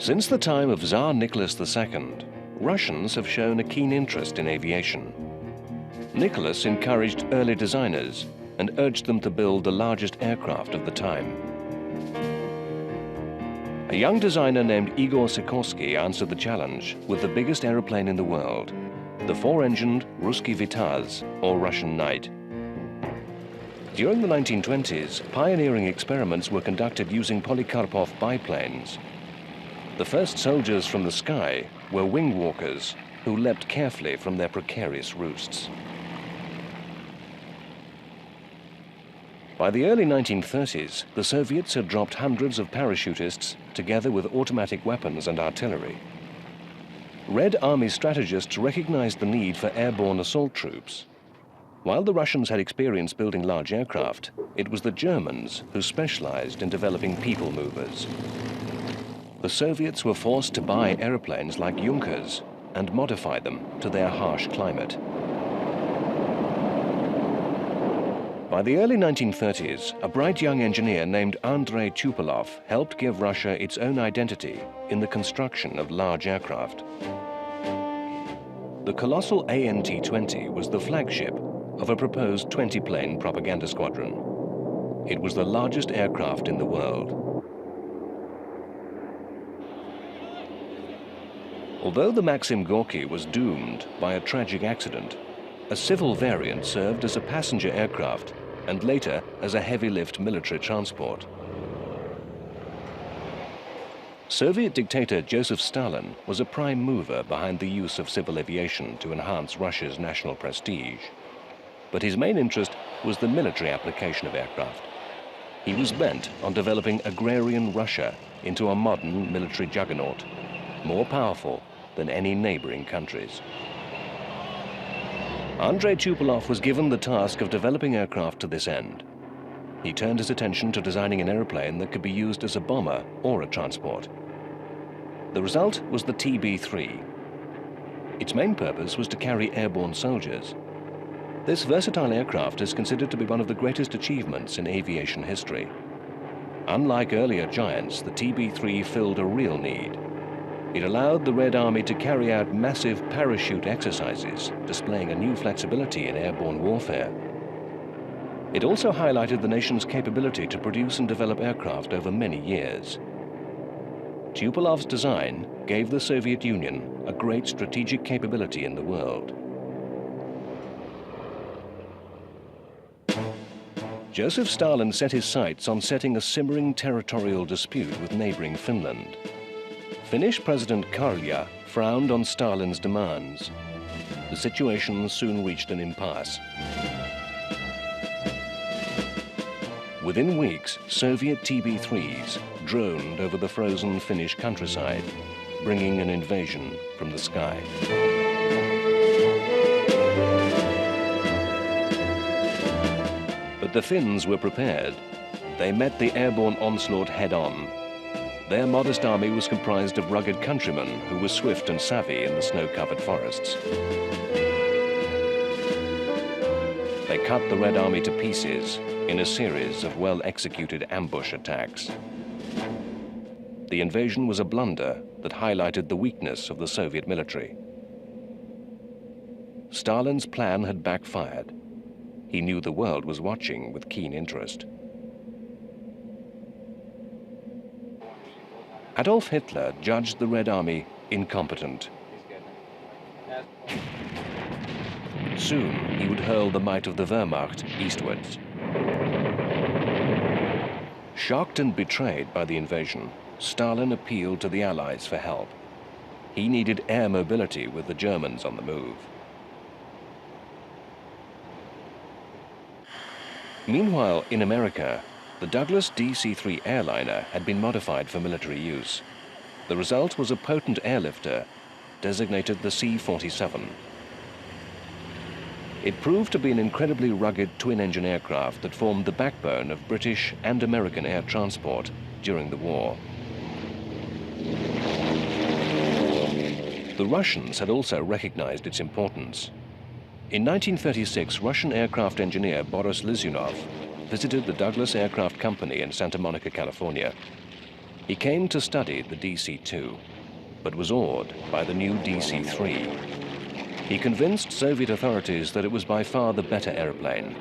Since the time of Tsar Nicholas II, Russians have shown a keen interest in aviation. Nicholas encouraged early designers and urged them to build the largest aircraft of the time. A young designer named Igor Sikorsky answered the challenge with the biggest aeroplane in the world, the four-engined Ruski Vitaz, or Russian Knight. During the 1920s, pioneering experiments were conducted using Polikarpov biplanes. The first soldiers from the sky were wing walkers who leapt carefully from their precarious roosts. By the early 1930s, the Soviets had dropped hundreds of parachutists together with automatic weapons and artillery. Red Army strategists recognized the need for airborne assault troops. While the Russians had experience building large aircraft, it was the Germans who specialized in developing people movers. The Soviets were forced to buy airplanes like Junkers and modify them to their harsh climate. By the early 1930s, a bright young engineer named Andrei Tupolev helped give Russia its own identity in the construction of large aircraft. The colossal AN-T-20 was the flagship of a proposed 20-plane propaganda squadron. It was the largest aircraft in the world. Although the Maxim Gorky was doomed by a tragic accident, a civil variant served as a passenger aircraft and later as a heavy-lift military transport. Soviet dictator Joseph Stalin was a prime mover behind the use of civil aviation to enhance Russia's national prestige. But his main interest was the military application of aircraft. He was bent on developing agrarian Russia into a modern military juggernaut, more powerful than any neighboring countries. Andrei Tupolev was given the task of developing aircraft to this end. He turned his attention to designing an airplane that could be used as a bomber or a transport. The result was the TB-3. Its main purpose was to carry airborne soldiers. This versatile aircraft is considered to be one of the greatest achievements in aviation history. Unlike earlier giants, the TB-3 filled a real need. It allowed the Red Army to carry out massive parachute exercises, displaying a new flexibility in airborne warfare. It also highlighted the nation's capability to produce and develop aircraft over many years. Tupolev's design gave the Soviet Union a great strategic capability in the world. Joseph Stalin set his sights on settling a simmering territorial dispute with neighboring Finland. Finnish President Karja frowned on Stalin's demands. The situation soon reached an impasse. Within weeks, Soviet TB-3s droned over the frozen Finnish countryside, bringing an invasion from the sky. But the Finns were prepared. They met the airborne onslaught head-on. Their modest army was comprised of rugged countrymen who were swift and savvy in the snow-covered forests. They cut the Red Army to pieces in a series of well-executed ambush attacks. The invasion was a blunder that highlighted the weakness of the Soviet military. Stalin's plan had backfired. He knew the world was watching with keen interest. Adolf Hitler judged the Red Army incompetent. Soon, he would hurl the might of the Wehrmacht eastwards. Shocked and betrayed by the invasion, Stalin appealed to the Allies for help. He needed air mobility with the Germans on the move. Meanwhile, in America, the Douglas DC-3 airliner had been modified for military use. The result was a potent airlifter, designated the C-47. It proved to be an incredibly rugged twin-engine aircraft that formed the backbone of British and American air transport during the war. The Russians had also recognized its importance. In 1936, Russian aircraft engineer Boris Lizyunov visited the Douglas Aircraft Company in Santa Monica, California. He came to study the DC-2, but was awed by the new DC-3. He convinced Soviet authorities that it was by far the better airplane.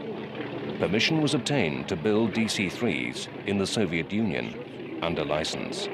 Permission was obtained to build DC-3s in the Soviet Union under license.